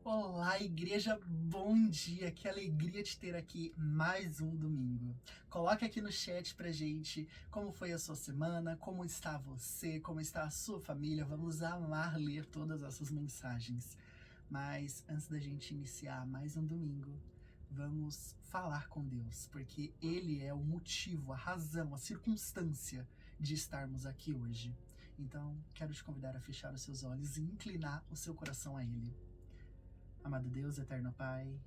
Olá, igreja, bom dia, que alegria te ter aqui mais um domingo. Coloque aqui no chat pra gente como foi a sua semana, como está você, como está a sua família. Vamos amar ler todas essas mensagens. Mas antes da gente iniciar mais um domingo, vamos falar com Deus, porque Ele é o motivo, a razão, a circunstância de estarmos aqui hoje. Então, quero te convidar a fechar os seus olhos e inclinar o seu coração a Ele. Amado Deus, eterno Pai,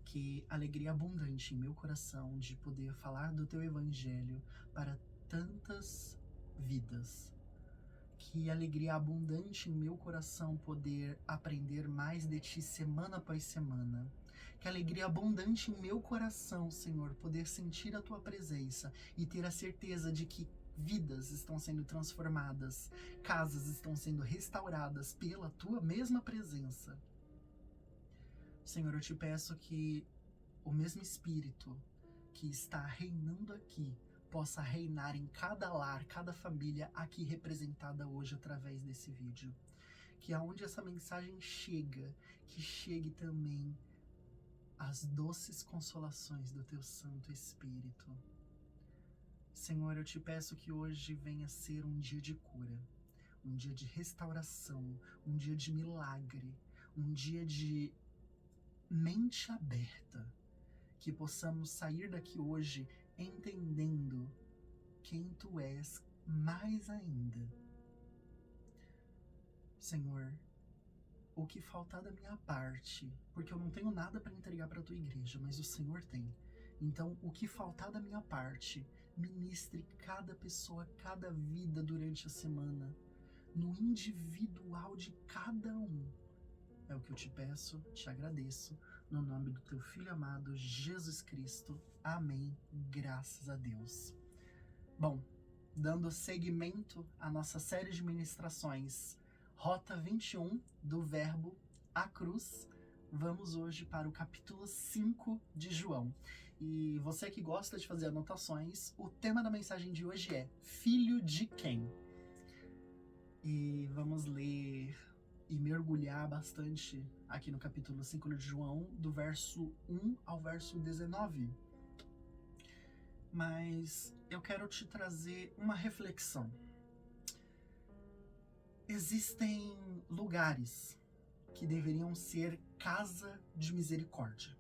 que alegria abundante em meu coração de poder falar do Teu Evangelho para tantas vidas. Que alegria abundante em meu coração poder aprender mais de Ti semana após semana. Que alegria abundante em meu coração, Senhor, poder sentir a Tua presença e ter a certeza de que vidas estão sendo transformadas, casas estão sendo restauradas pela Tua mesma presença. Senhor, eu te peço que o mesmo Espírito que está reinando aqui possa reinar em cada lar, cada família aqui representada hoje através desse vídeo. Que aonde essa mensagem chega, que chegue também as doces consolações do Teu Santo Espírito. Senhor, eu te peço que hoje venha ser um dia de cura, um dia de restauração, um dia de milagre, um dia de mente aberta, que possamos sair daqui hoje entendendo quem Tu és mais ainda. Senhor, o que faltar da minha parte, porque eu não tenho nada para entregar para a Tua igreja, mas o Senhor tem. Então, o que faltar da minha parte, ministre cada pessoa, cada vida durante a semana, no individual de cada um. É o que eu te peço, te agradeço, no nome do Teu Filho amado, Jesus Cristo. Amém. Graças a Deus. Bom, dando seguimento à nossa série de ministrações, Rota 21, do Verbo à Cruz, vamos hoje para o capítulo 5 de João. E você que gosta de fazer anotações, o tema da mensagem de hoje é Filho de quem? E vamos ler e mergulhar bastante aqui no capítulo 5 de João, do verso 1 ao verso 19. Mas eu quero te trazer uma reflexão. Existem lugares que deveriam ser casa de misericórdia,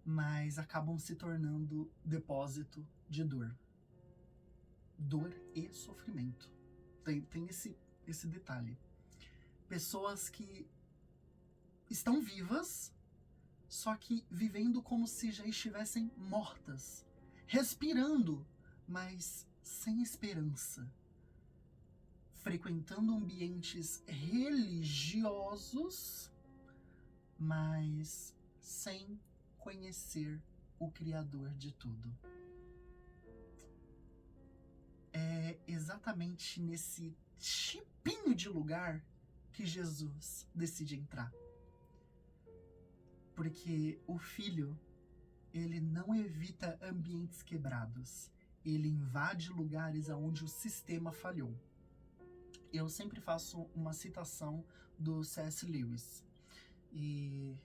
mas acabam se tornando depósito de dor. Dor e sofrimento. Tem esse detalhe. Pessoas que estão vivas, só que vivendo como se já estivessem mortas, respirando, mas sem esperança, frequentando ambientes religiosos, mas sem conhecer o Criador de tudo. É exatamente nesse tipinho de lugar que Jesus decide entrar. Porque o Filho, ele não evita ambientes quebrados. Ele invade lugares onde o sistema falhou. Eu sempre faço uma citação do C.S. Lewis. E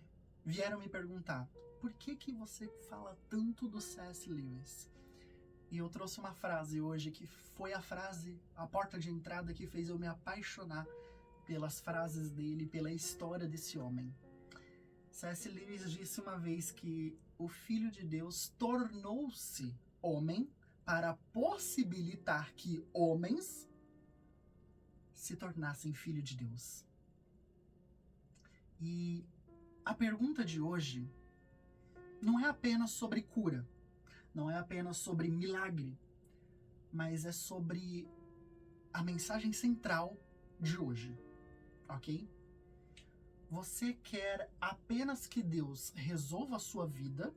vieram me perguntar, por que você fala tanto do C.S. Lewis? E eu trouxe uma frase hoje que foi a porta de entrada que fez eu me apaixonar pelas frases dele, pela história desse homem. C.S. Lewis disse uma vez que o Filho de Deus tornou-se homem para possibilitar que homens se tornassem filho de Deus. E a pergunta de hoje não é apenas sobre cura, não é apenas sobre milagre, mas é sobre a mensagem central de hoje. Ok? Você quer apenas que Deus resolva a sua vida?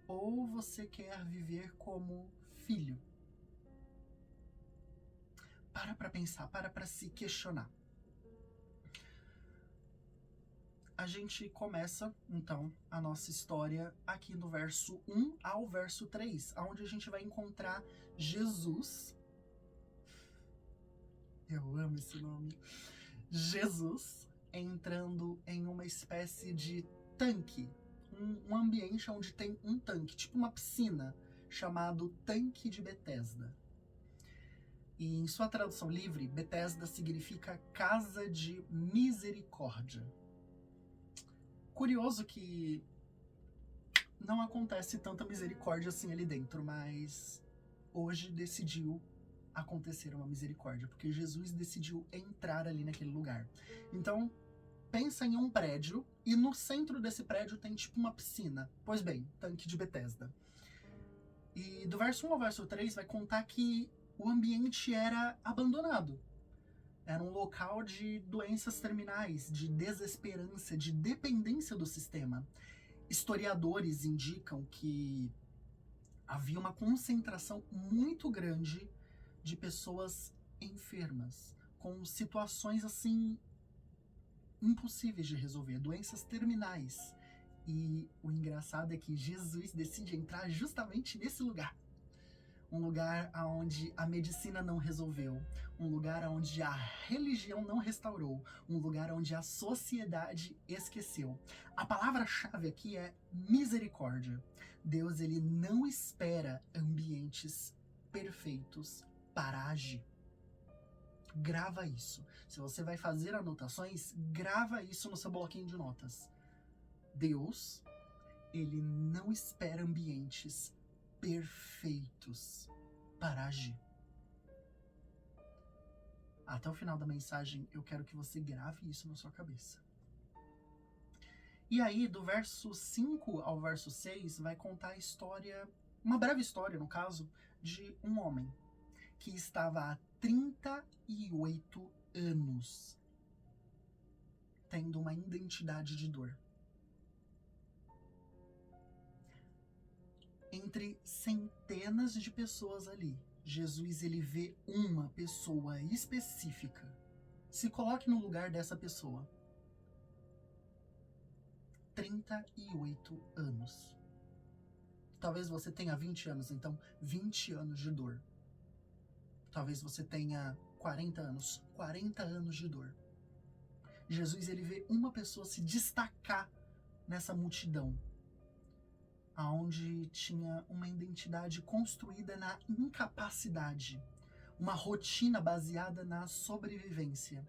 Ou você quer viver como filho? Para pensar, para se questionar. A gente começa, então, a nossa história aqui no verso 1 ao verso 3, onde a gente vai encontrar Jesus. Eu amo esse nome. Jesus entrando em uma espécie de tanque, um ambiente onde tem um tanque, tipo uma piscina, chamado Tanque de Betesda. E em sua tradução livre, Betesda significa Casa de Misericórdia. Curioso que não acontece tanta misericórdia assim ali dentro, mas hoje decidiu acontecer uma misericórdia, porque Jesus decidiu entrar ali naquele lugar. Então, pensa em um prédio, e no centro desse prédio tem tipo uma piscina. Pois bem, Tanque de Betesda. E do verso 1 ao verso 3 vai contar que o ambiente era abandonado. Era um local de doenças terminais, de desesperança, de dependência do sistema. Historiadores indicam que havia uma concentração muito grande de pessoas enfermas, com situações assim impossíveis de resolver, doenças terminais. E o engraçado é que Jesus decide entrar justamente nesse lugar. Um lugar onde a medicina não resolveu, um lugar onde a religião não restaurou, um lugar onde a sociedade esqueceu. A palavra-chave aqui é misericórdia. Deus, ele não espera ambientes perfeitos para agir. Grava isso. Se você vai fazer anotações, grava isso no seu bloquinho de notas. Deus, ele não espera ambientes perfeitos para agir. Até o final da mensagem, eu quero que você grave isso na sua cabeça. E aí, do verso 5 ao verso 6, vai contar a história, uma breve história, no caso, de um homem que estava há 38 anos tendo uma identidade de dor. Entre centenas de pessoas ali, Jesus, ele vê uma pessoa específica. Se coloque no lugar dessa pessoa. 38 anos. Talvez você tenha 20 anos, então 20 anos de dor. Talvez você tenha 40 anos, 40 anos de dor. Jesus, ele vê uma pessoa se destacar nessa multidão, aonde tinha uma identidade construída na incapacidade, uma rotina baseada na sobrevivência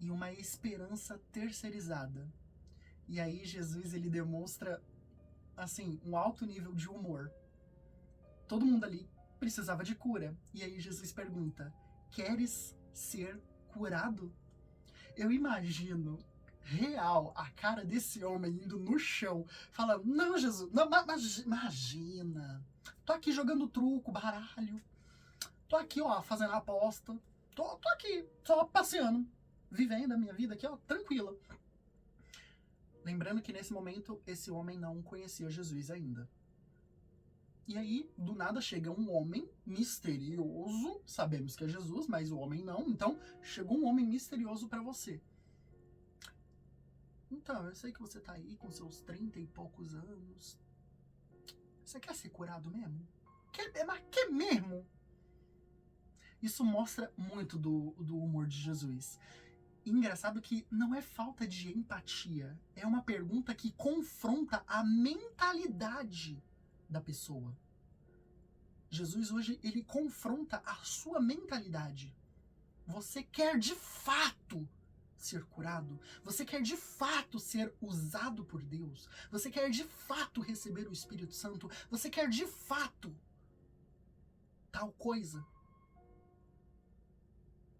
e uma esperança terceirizada. E aí Jesus, ele demonstra, assim, um alto nível de humor. Todo mundo ali precisava de cura. E aí Jesus pergunta: queres ser curado? Eu imagino real a cara desse homem indo no chão, falando: não, Jesus, não, imagina, tô aqui jogando truco, baralho, tô aqui, ó, fazendo aposta, tô aqui, só passeando, vivendo a minha vida aqui, ó, tranquila. Lembrando que nesse momento esse homem não conhecia Jesus ainda. E aí, do nada, chega um homem misterioso, sabemos que é Jesus, mas o homem não, então chegou um homem misterioso para você. Então, eu sei que você tá aí com seus 30 e poucos anos. Você quer ser curado mesmo? Mas quer mesmo? Isso mostra muito do humor de Jesus. E engraçado que não é falta de empatia. É uma pergunta que confronta a mentalidade da pessoa. Jesus hoje, ele confronta a sua mentalidade. Você quer de fato ser curado? Você quer de fato ser usado por Deus? Você quer de fato receber o Espírito Santo? Você quer de fato tal coisa?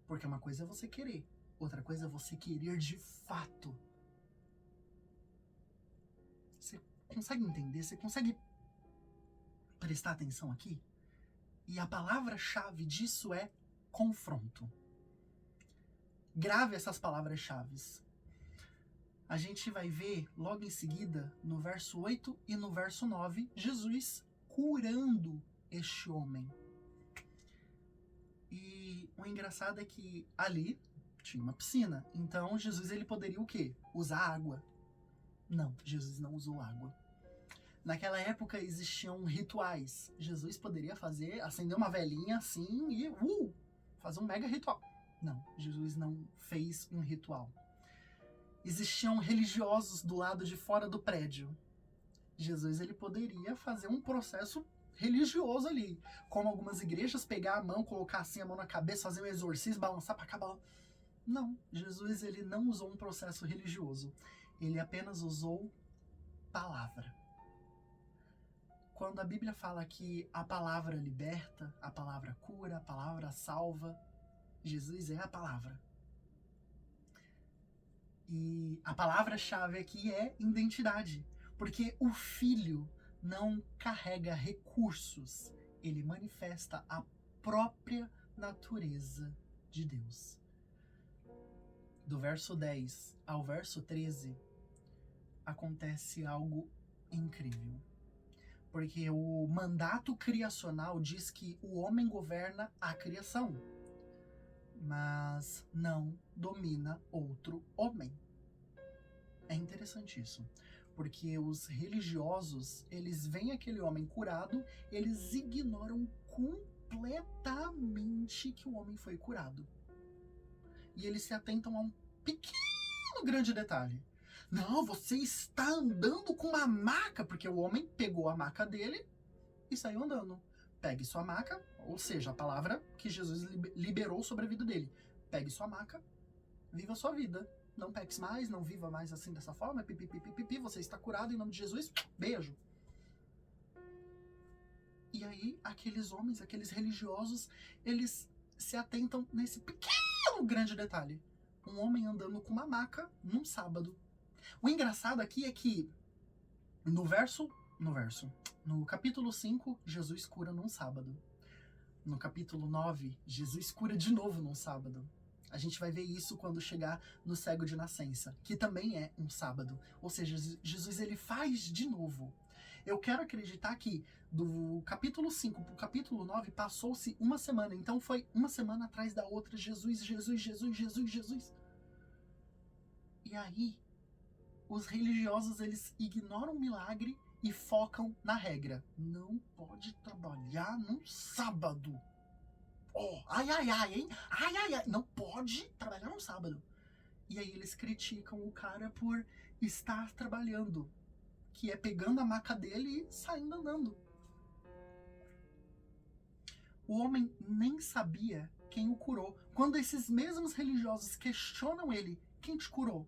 Porque uma coisa é você querer, outra coisa é você querer de fato. Você consegue entender? Você consegue prestar atenção aqui? E a palavra-chave disso é confronto. Grave essas palavras-chave. A gente vai ver logo em seguida, no verso 8 e no verso 9, Jesus curando este homem. E o engraçado é que ali tinha uma piscina. Então Jesus, ele poderia o quê? Usar água. Não, Jesus não usou água. Naquela época existiam rituais. Jesus poderia acender uma velinha assim e fazer um mega ritual. Não, Jesus não fez um ritual. Existiam religiosos do lado de fora do prédio. Jesus, ele poderia fazer um processo religioso ali, como algumas igrejas, pegar a mão, colocar assim a mão na cabeça, fazer um exorcismo, balançar para cá. Não, Jesus, ele não usou um processo religioso. Ele apenas usou palavra. Quando a Bíblia fala que a palavra liberta, a palavra cura, a palavra salva, Jesus é a palavra. E a palavra-chave aqui é identidade, porque o Filho não carrega recursos, ele manifesta a própria natureza de Deus. Do verso 10 ao verso 13, acontece algo incrível. Porque o mandato criacional diz que o homem governa a criação, mas não domina outro homem. É interessante isso, porque os religiosos, eles veem aquele homem curado, eles ignoram completamente que o homem foi curado. E eles se atentam a um pequeno grande detalhe. Não, você está andando com uma maca, porque o homem pegou a maca dele e saiu andando. Pegue sua maca, ou seja, a palavra que Jesus liberou sobre a vida dele. Pegue sua maca, viva a sua vida. Não peques mais, não viva mais assim dessa forma. Pipi, você está curado em nome de Jesus. Beijo. E aí, aqueles homens, aqueles religiosos, eles se atentam nesse pequeno grande detalhe. Um homem andando com uma maca num sábado. O engraçado aqui é que no capítulo 5, Jesus cura num sábado. No capítulo 9, Jesus cura de novo num sábado. A gente vai ver isso quando chegar no cego de nascença, que também é um sábado. Ou seja, Jesus ele faz de novo. Eu quero acreditar que do capítulo 5 para o capítulo 9 passou-se uma semana. Então foi uma semana atrás da outra. Jesus. E aí, os religiosos, eles ignoram o milagre e focam na regra. Não pode trabalhar no sábado. Oh, hein? Não pode trabalhar no sábado. E aí eles criticam o cara por estar trabalhando, que é pegando a maca dele e saindo andando. O homem nem sabia quem o curou. Quando esses mesmos religiosos questionam ele, quem te curou?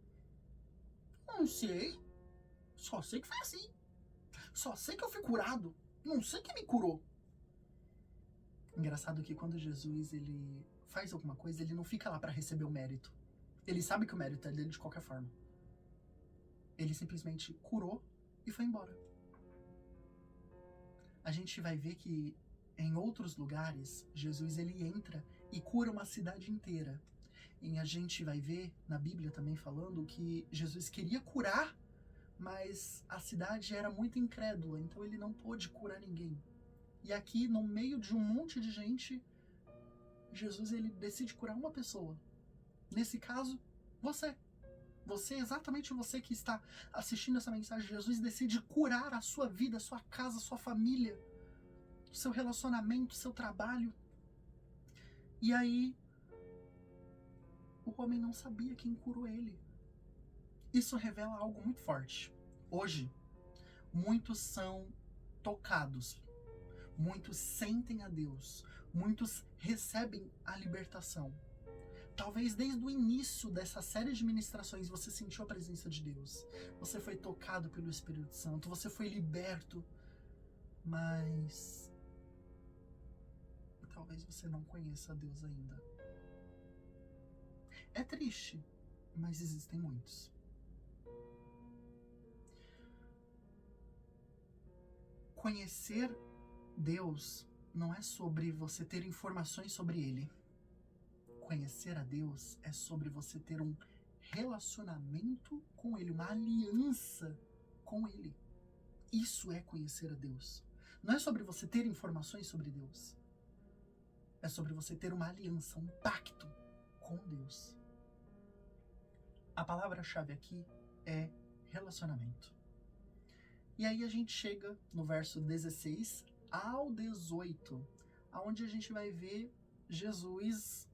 Não sei. Só sei que foi assim. Só sei que eu fui curado. Não sei quem me curou. Engraçado que quando Jesus ele faz alguma coisa, ele não fica lá para receber o mérito. Ele sabe que o mérito é dele de qualquer forma. Ele simplesmente curou e foi embora. A gente vai ver que em outros lugares, Jesus ele entra e cura uma cidade inteira. E a gente vai ver na Bíblia também falando que Jesus queria curar, mas a cidade era muito incrédula, então ele não pôde curar ninguém. E aqui, no meio de um monte de gente, Jesus ele decide curar uma pessoa. Nesse caso, você. Você, exatamente você que está assistindo essa mensagem, Jesus decide curar a sua vida, a sua casa, a sua família, seu relacionamento, seu trabalho. E aí, o homem não sabia quem curou ele. Isso revela algo muito forte. Hoje, muitos são tocados, muitos sentem a Deus, muitos recebem a libertação. Talvez desde o início dessa série de ministrações você sentiu a presença de Deus. Você foi tocado pelo Espírito Santo, você foi liberto, mas talvez você não conheça a Deus ainda. É triste, mas existem muitos. Conhecer Deus não é sobre você ter informações sobre Ele. Conhecer a Deus é sobre você ter um relacionamento com Ele, uma aliança com Ele. Isso é conhecer a Deus. Não é sobre você ter informações sobre Deus. É sobre você ter uma aliança, um pacto com Deus. A palavra-chave aqui é relacionamento. E aí a gente chega no verso 16 ao 18, onde a gente vai ver Jesus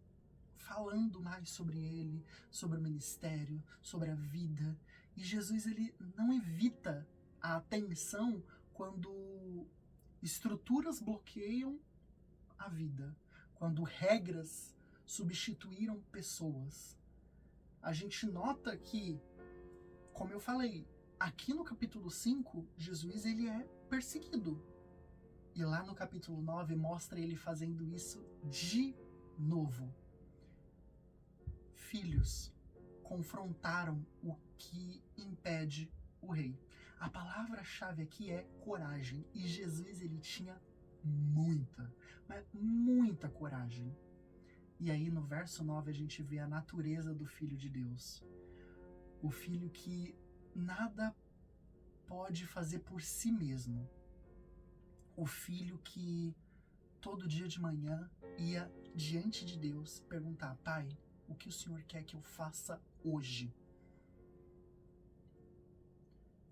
falando mais sobre ele, sobre o ministério, sobre a vida. E Jesus, ele não evita a atenção quando estruturas bloqueiam a vida, quando regras substituíram pessoas. A gente nota que, como eu falei, aqui no capítulo 5, Jesus ele é perseguido. E lá no capítulo 9 mostra ele fazendo isso de novo. Filhos confrontaram o que impede o rei. A palavra-chave aqui é coragem. E Jesus ele tinha muita, mas muita coragem. E aí no verso 9 a gente vê a natureza do Filho de Deus. O Filho que nada pode fazer por si mesmo. O Filho que todo dia de manhã ia diante de Deus perguntar: Pai, o que o Senhor quer que eu faça hoje?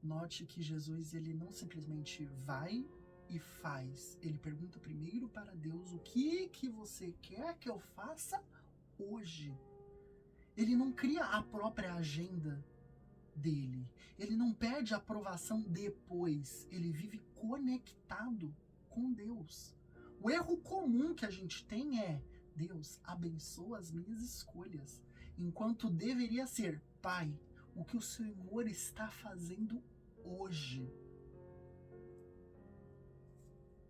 Note que Jesus ele não simplesmente vai e faz. Ele pergunta primeiro para Deus: o que você quer que eu faça hoje? Ele não cria a própria agenda dele. Ele não pede aprovação depois. Ele vive conectado com Deus. O erro comum que a gente tem é: Deus, abençoa as minhas escolhas. Enquanto deveria ser: Pai, o que o Senhor está fazendo hoje?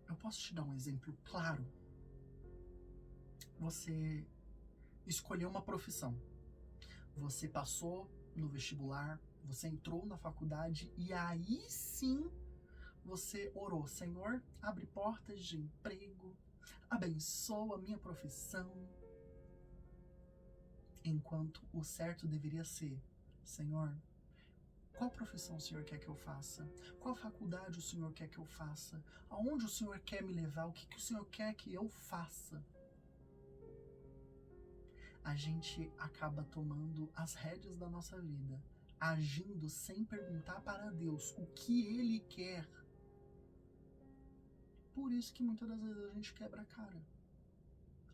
Eu posso te dar um exemplo claro? Você escolheu uma profissão. Você passou no vestibular, você entrou na faculdade e aí sim você orou: Senhor, abre portas de emprego, abençoa a minha profissão. Enquanto o certo deveria ser: Senhor, qual profissão o Senhor quer que eu faça? Qual faculdade o Senhor quer que eu faça? Aonde o Senhor quer me levar? O que o Senhor quer que eu faça? A gente acaba tomando as rédeas da nossa vida, agindo sem perguntar para Deus o que Ele quer. Por isso que muitas das vezes a gente quebra a cara.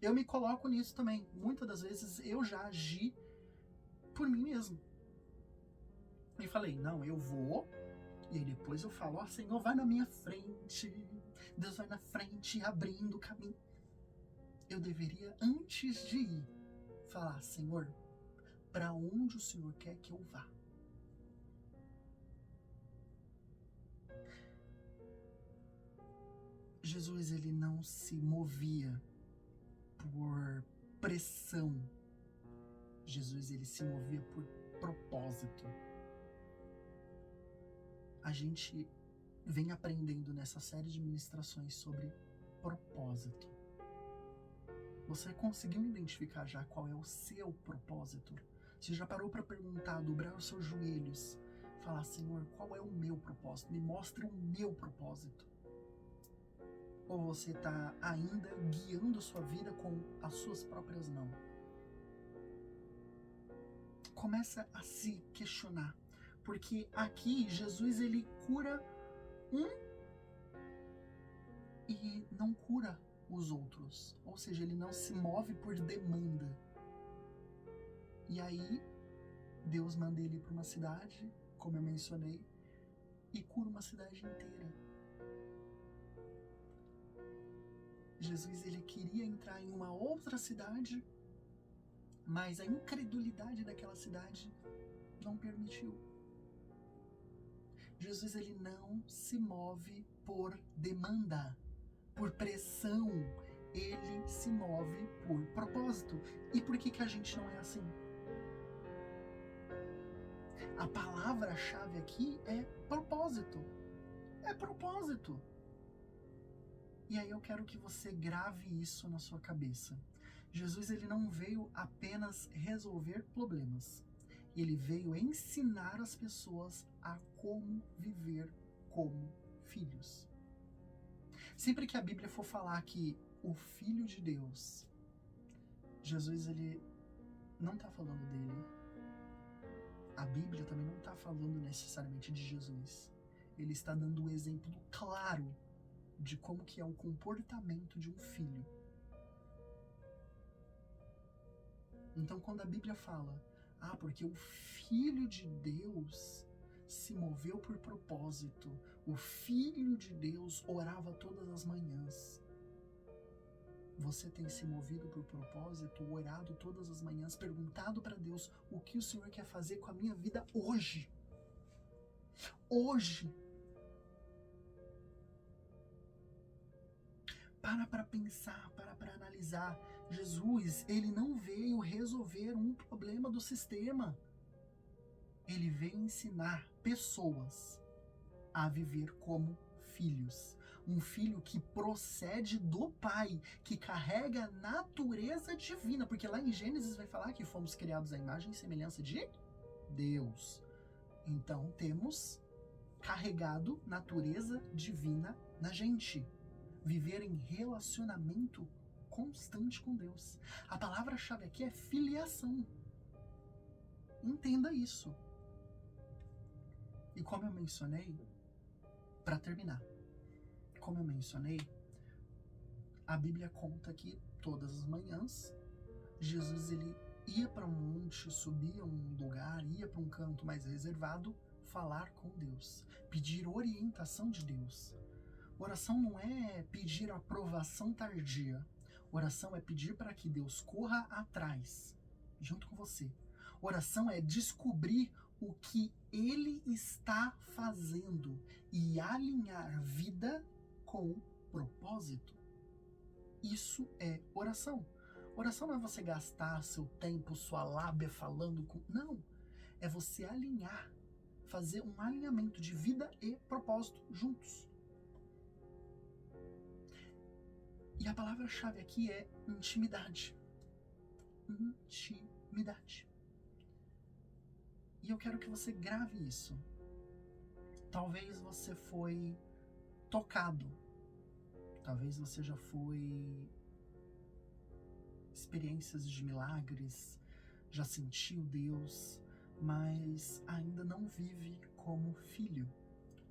Eu me coloco nisso também. Muitas das vezes eu já agi por mim mesmo. E falei: não, eu vou. E aí depois eu falo: ó, Senhor, vai na minha frente. Deus vai na frente, abrindo o caminho. Eu deveria, antes de ir, falar: Senhor, para onde o Senhor quer que eu vá? Jesus, ele não se movia por pressão. Jesus, ele se movia por propósito. A gente vem aprendendo nessa série de ministrações sobre propósito. Você conseguiu identificar já qual é o seu propósito? Você já parou para perguntar, dobrar os seus joelhos, falar: Senhor, qual é o meu propósito? Me mostre o meu propósito. Ou você está ainda guiando sua vida com as suas próprias mãos? Começa a se questionar. Porque aqui Jesus ele cura um e não cura os outros. Ou seja, ele não se move por demanda. E aí Deus manda ele para uma cidade, como eu mencionei, e cura uma cidade inteira. Jesus ele queria entrar em uma outra cidade, mas a incredulidade daquela cidade não permitiu. Jesus ele não se move por demanda, por pressão. Ele se move por propósito. E por que a gente não é assim? A palavra-chave aqui é propósito. É propósito. E aí eu quero que você grave isso na sua cabeça. Jesus ele não veio apenas resolver problemas. Ele veio ensinar as pessoas a como viver como filhos. Sempre que a Bíblia for falar que o Filho de Deus, Jesus ele não está falando dele. A Bíblia também não está falando necessariamente de Jesus. Ele está dando um exemplo claro de como que é o comportamento de um filho. Então, quando a Bíblia fala, porque o Filho de Deus se moveu por propósito, o Filho de Deus orava todas as manhãs. Você tem se movido por propósito, orado todas as manhãs, perguntado para Deus o que o Senhor quer fazer com a minha vida hoje? Hoje. Para pensar, para analisar. Jesus, ele não veio resolver um problema do sistema. Ele veio ensinar pessoas a viver como filhos. Um filho que procede do Pai, que carrega a natureza divina, porque lá em Gênesis vai falar que fomos criados à imagem e semelhança de Deus. Então temos carregado natureza divina na gente. Viver em relacionamento constante com Deus. A palavra-chave aqui é filiação. Entenda isso. E como eu mencionei, para terminar, como eu mencionei, a Bíblia conta que todas as manhãs Jesus ele ia para um monte, subia a um lugar, ia para um canto mais reservado, falar com Deus, pedir orientação de Deus. Oração não é pedir aprovação tardia. Oração é pedir para que Deus corra atrás, junto com você. Oração é descobrir o que Ele está fazendo e alinhar vida com propósito. Isso é oração. Oração não é você gastar seu tempo, sua lábia falando com... Não. É você alinhar, fazer um alinhamento de vida e propósito juntos. E a palavra-chave aqui é intimidade. Intimidade. E eu quero que você grave isso. Talvez você foi tocado. Talvez você já foi experiências de milagres, já sentiu Deus, mas ainda não vive como filho.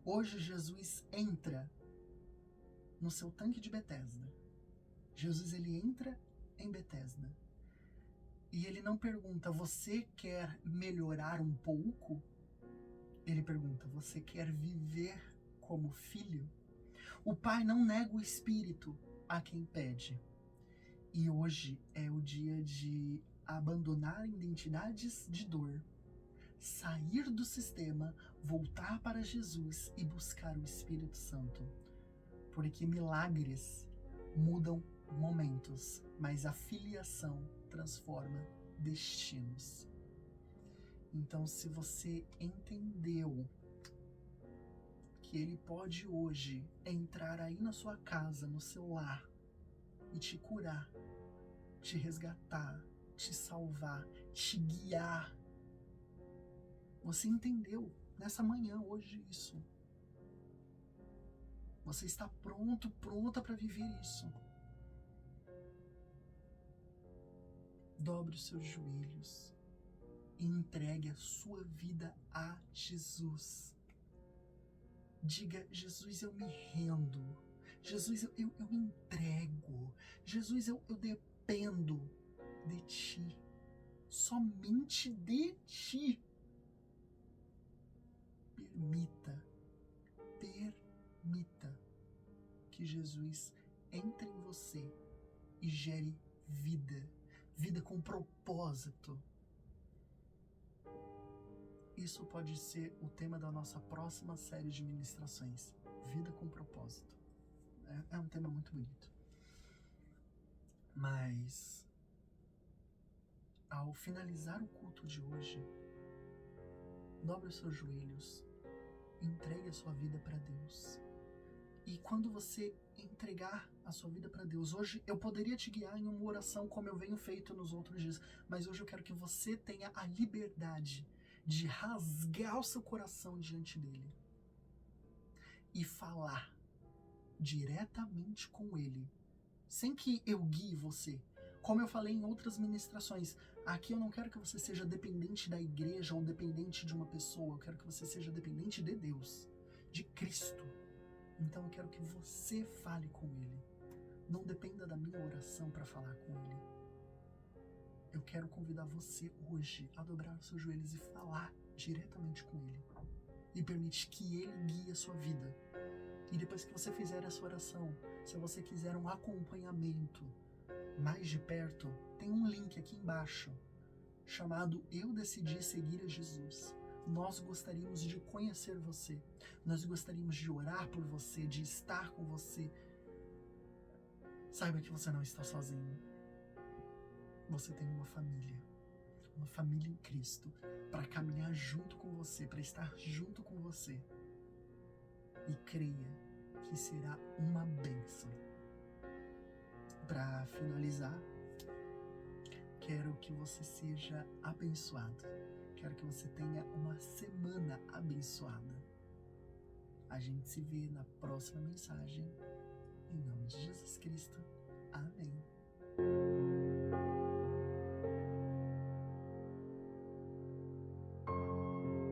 Hoje Jesus entra no seu tanque de Betesda. Jesus ele entra em Betesda. E ele não pergunta, você quer melhorar um pouco? Ele pergunta, você quer viver como filho? O Pai não nega o Espírito a quem pede. E hoje é o dia de abandonar identidades de dor, sair do sistema, voltar para Jesus e buscar o Espírito Santo. Porque milagres mudam momentos, mas a filiação transforma destinos. Então, se você entendeu que Ele pode hoje entrar aí na sua casa, no seu lar, e te curar, te resgatar, te salvar, te guiar. Você entendeu nessa manhã hoje isso. Você está pronta para viver isso. Dobre os seus joelhos e entregue a sua vida a Jesus. Diga, Jesus, eu me rendo. Jesus, eu me entrego. Jesus, eu dependo de Ti. Somente de Ti. Permita que Jesus entre em você e gere vida. Vida com propósito. Isso pode ser o tema da nossa próxima série de ministrações. Vida com propósito. É um tema muito bonito. Mas, ao finalizar o culto de hoje, dobre os seus joelhos, entregue a sua vida para Deus. E quando você entregar a sua vida para Deus, hoje eu poderia te guiar em uma oração como eu venho feito nos outros dias, mas hoje eu quero que você tenha a liberdade de rasgar o seu coração diante dele e falar diretamente com ele, sem que eu guie você. Como eu falei em outras ministrações, aqui eu não quero que você seja dependente da igreja ou dependente de uma pessoa, eu quero que você seja dependente de Deus, de Cristo. Então eu quero que você fale com ele. Não dependa da minha oração para falar com ele. eu quero convidar você hoje a dobrar os seus joelhos e falar diretamente com Ele. E permite que Ele guie a sua vida. E depois que você fizer essa oração, se você quiser um acompanhamento mais de perto, tem um link aqui embaixo chamado Eu Decidi Seguir a Jesus. Nós gostaríamos de conhecer você. Nós gostaríamos de orar por você, de estar com você. Saiba que você não está sozinho. Você tem uma família em Cristo, para caminhar junto com você, para estar junto com você. E creia que será uma bênção. Para finalizar, quero que você seja abençoado. Quero que você tenha uma semana abençoada. A gente se vê na próxima mensagem. Em nome de Jesus Cristo.